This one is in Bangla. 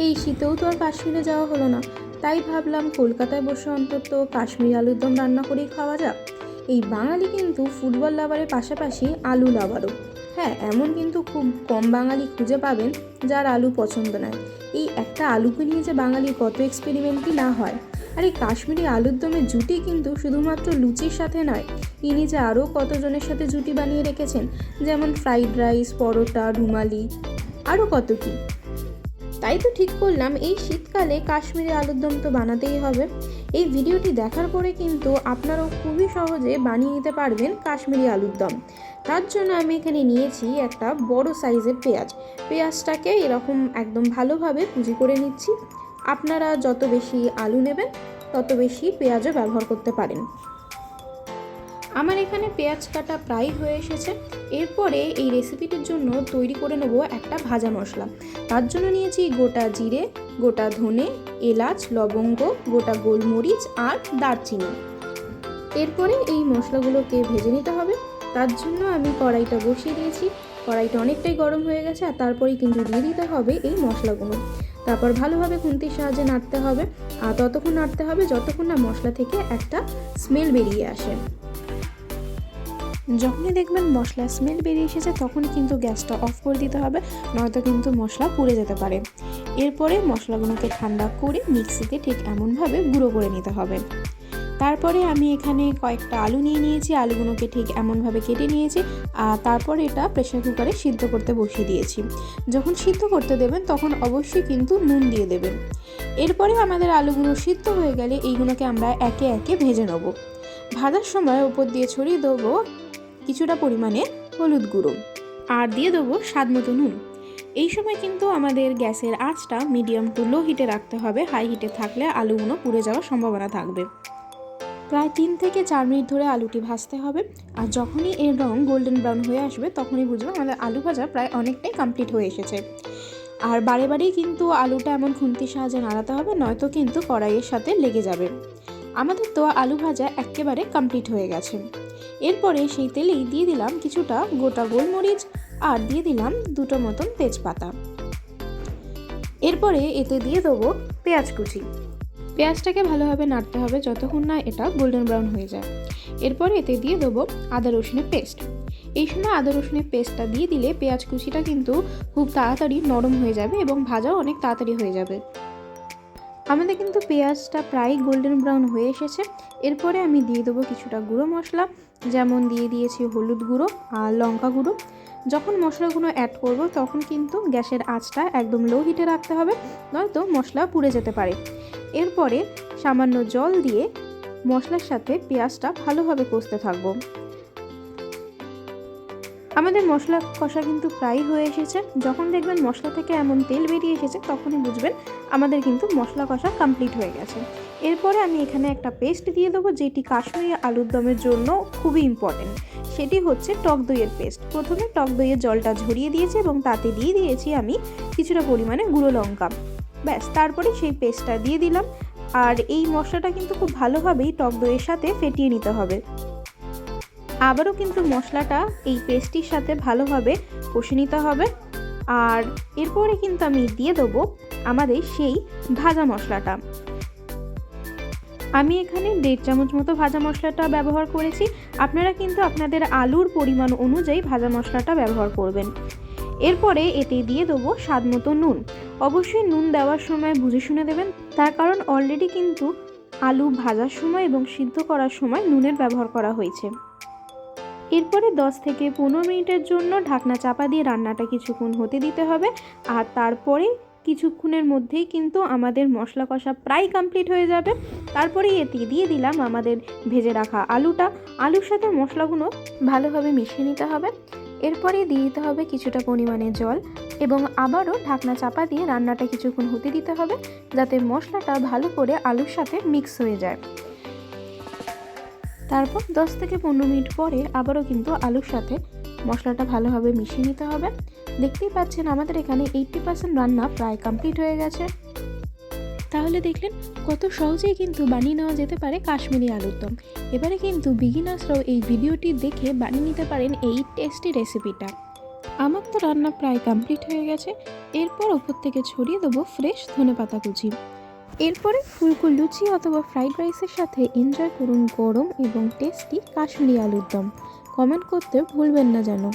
এই শীতেও তো আর কাশ্মীরে যাওয়া হলো না, তাই ভাবলাম কলকাতায় বসে অন্তত কাশ্মীরি আলুর দম রান্না করেই খাওয়া যাক। এই বাঙালি কিন্তু ফুটবল লাভারের পাশাপাশি আলু লাভারও। হ্যাঁ, এমন কিন্তু খুব কম বাঙালি খুঁজে পাবেন যার আলু পছন্দ নয়। এই একটা আলুকে নিয়ে যে বাঙালির কত এক্সপেরিমেন্টই না হয়। আর এই কাশ্মীরি আলুর দমের জুটি কিন্তু শুধুমাত্র লুচির সাথে নয়, ইনি যে আরও কতজনের সাথে জুটি বানিয়ে রেখেছেন, যেমন ফ্রাইড রাইস, পরোটা, রুমালি, আরও কত কী। তাই তো ঠিক করলাম এই শীতকালে কাশ্মীরি আলুর দম তো বানাতেই হবে। এই ভিডিওটি দেখার পরে কিন্তু আপনারাও খুবই সহজে বানিয়ে নিতে পারবেন কাশ্মীরি আলুর দম। তার জন্য আমি এখানে নিয়েছি একটা বড় সাইজের পেঁয়াজটাকে এরকম একদম ভালোভাবে কুচি করে নিচ্ছি। আপনারা যত বেশি আলু নেবেন তত বেশি পেঁয়াজও ব্যবহার করতে পারেন। আমার এখানে পেঁয়াজ কাটা প্রায় হয়ে এসেছে। এরপরে এই রেসিপিটির জন্য তৈরি করে নেব একটা ভাজা মশলা। তার জন্য নিয়েছি গোটা জিরে, গোটা ধনে, এলাচ, লবঙ্গ, গোটা গোলমরিচ আর দারচিনি। এরপরে এই মশলাগুলোকে ভেজে নিতে হবে। তার জন্য আমি কড়াইটা বসিয়ে দিয়েছি। কড়াইটা অনেকটাই গরম হয়ে গেছে, আর তারপরেই কিন্তু দিয়ে দিতে হবে এই মশলাগুলো। তারপর ভালোভাবে খুন্তির সাহায্যে নাড়তে হবে, আর ততক্ষণ নাড়তে হবে যতক্ষণ না মশলা থেকে একটা স্মেল বেরিয়ে আসে। যখনই দেখবেন মশলার স্মেল বেরিয়ে এসেছে তখনই কিন্তু গ্যাসটা অফ করে দিতে হবে, নয়তো কিন্তু মশলা পুড়ে যেতে পারে। এরপরে মশলাগুলোকে ঠান্ডা করে মিক্সিতে ঠিক এমনভাবে গুঁড়ো করে নিতে হবে। তারপরে আমি এখানে কয়েকটা আলু নিয়ে নিয়েছি, আলুগুলোকে ঠিক এমনভাবে কেটে নিয়েছি, আর তারপর এটা প্রেসার কুকারে সিদ্ধ করতে বসিয়ে দিয়েছি। যখন সিদ্ধ করতে দেবেন তখন অবশ্যই কিন্তু নুন দিয়ে দেবেন। এরপরে আমাদের আলুগুলো সিদ্ধ হয়ে গেলে এইগুলোকে আমরা একে একে ভেজে নেব। ভাজার সময় উপর দিয়ে ছড়িয়ে দেবো কিছুটা পরিমাণে হলুদ গুঁড়ো, আর দিয়ে দেবো স্বাদ মতো নুন। এই সময় কিন্তু আমাদের গ্যাসের আঁচটা মিডিয়াম টু লো হিটে রাখতে হবে। হাই হিটে থাকলে আলুগুলো পুড়ে যাওয়ার সম্ভাবনা থাকবে। প্রায় 3 থেকে 4 মিনিট ধরে আলুটি ভাজতে হবে, আর যখনই এর রং গোল্ডেন ব্রাউন হয়ে আসবে তখনই বুঝবো আমাদের আলু ভাজা প্রায় অনেকটাই কমপ্লিট হয়ে এসেছে। আর বারে বারেই কিন্তু আলুটা এমন খুন্তির সাহায্যে নাড়াতে হবে, নয়তো কিন্তু কড়াইয়ের সাথে লেগে যাবে। আমাদের তো আলু ভাজা একেবারে কমপ্লিট হয়ে গেছে। এরপরে সেই তেলেই দিয়ে দিলাম কিছুটা গোটা গোলমরিচ, আর দিয়ে দিলাম 2টো মতন তেজপাতা। এরপরে এতে দিয়ে দেবো পেঁয়াজ কুচি। পেঁয়াজটাকে ভালোভাবে নাড়তে হবে যতক্ষণ না এটা গোল্ডেন ব্রাউন হয়ে যায়। এরপরে এতে দিয়ে দেবো আদা রসুনের পেস্ট। এই সময় আদা রসুনের পেস্টটা দিয়ে দিলে পেঁয়াজ কুচিটা কিন্তু খুব তাড়াতাড়ি নরম হয়ে যাবে এবং ভাজাও অনেক তাড়াতাড়ি হয়ে যাবে। আমাদের কিন্তু পেঁয়াজটা প্রায় গোল্ডেন ব্রাউন হয়ে এসেছে। এরপরে আমি দিয়ে দেবো কিছুটা গুঁড়ো মশলা, যেমন দিয়ে দিয়েছি হলুদ গুঁড়ো আর লঙ্কা গুঁড়ো। যখন মশলাগুলো অ্যাড করব তখন কিন্তু গ্যাসের আঁচটা একদম লো হিটে রাখতে হবে, নয়তো মশলা পুড়ে যেতে পারে। এরপরে সামান্য জল দিয়ে মশলার সাথে পেঁয়াজটা ভালোভাবে কষতে থাকবো। আমাদের মশলা কষা কিন্তু প্রায় হয়ে এসেছে। যখন দেখবেন মশলা থেকে এমন তেল বেরিয়ে এসেছে তখনই বুঝবেন আমাদের কিন্তু মশলা কষা কমপ্লিট হয়ে গেছে। এরপরে আমি এখানে একটা পেস্ট দিয়ে দেবো, যেটি কাশ্মীরি আলুর দমের জন্য খুবই ইম্পর্টেন্ট। সেটি হচ্ছে টক দইয়ের পেস্ট। প্রথমে টক দইয়ের জলটা ঝরিয়ে দিয়েছি এবং তাতে দিয়ে দিয়েছি আমি কিছুটা পরিমাণে গুঁড়ো লঙ্কা। ব্যাস, তারপরে সেই পেস্টটা দিয়ে দিলাম। আর এই মশলাটা কিন্তু খুব ভালোভাবেই টক দইয়ের সাথে ফেটিয়ে নিতে হবে। আবারও কিন্তু মশলাটা এই পেস্টির সাথে ভালোভাবে কষে নিতে হবে। আর এরপরে কিন্তু আমি দিয়ে দেবো আমাদের সেই ভাজা মশলাটা। আমি এখানে 1.5 চামচ মতো ভাজা মশলাটা ব্যবহার করেছি। আপনারা কিন্তু আপনাদের আলুর পরিমাণ অনুযায়ী ভাজা মশলাটা ব্যবহার করবেন। এরপরে এতে দিয়ে দেবো স্বাদ মতো নুন। অবশ্যই নুন দেওয়ার সময় বুঝে শুনে দেবেন, তার কারণ অলরেডি কিন্তু আলু ভাজার সময় এবং সিদ্ধ করার সময় নুনের ব্যবহার করা হয়েছে। এরপরে 10 থেকে 15 মিনিটের জন্য ঢাকনা চাপা দিয়ে রান্নাটা কিছুক্ষণ হতে দিতে হবে। আর তারপরে কিছুক্ষণের মধ্যেই কিন্তু আমাদের মশলা কষা প্রায় কমপ্লিট হয়ে যাবে। তারপরে এতে দিয়ে দিলাম আমাদের ভেজে রাখা আলুটা। আলুর সাথে মশলাগুলো ভালোভাবে মিশিয়ে নিতে হবে। এরপরে দিয়ে দিতে হবে কিছুটা পরিমাণে জল, এবং আবারও ঢাকনা চাপা দিয়ে রান্নাটা কিছুক্ষণ হতে দিতে হবে, যাতে মশলাটা ভালো করে আলুর সাথে মিক্স হয়ে যায়। তারপর 10 থেকে 15 মিনিট পরে আবারও কিন্তু আলুর সাথে মশলাটা ভালোভাবে মিশিয়ে নিতে হবে। দেখতেই পাচ্ছেন আমাদের এখানে 80% রান্না প্রায় কমপ্লিট হয়ে গেছে। তাহলে দেখলেন কত সহজেই কিন্তু বানিয়ে নেওয়া যেতে পারে কাশ্মীরি আলুর দম। এবারে কিন্তু বিগিনার্সরাও এই ভিডিওটি দেখে বানিয়ে নিতে পারেন এই টেস্টি রেসিপিটা। আমার তো রান্না প্রায় কমপ্লিট হয়ে গেছে। এরপর ওপর থেকে ছড়িয়ে দেবো ফ্রেশ ধনেপাতা কুচি। এরপরে ফুলকো লুচি অথবা ফ্রাইড রাইসের সাথে এনজয় করুন গরম এবং টেস্টি কাশ্মীরি আলুর দম। কমেন্ট করতে ভুলবেন না যেন।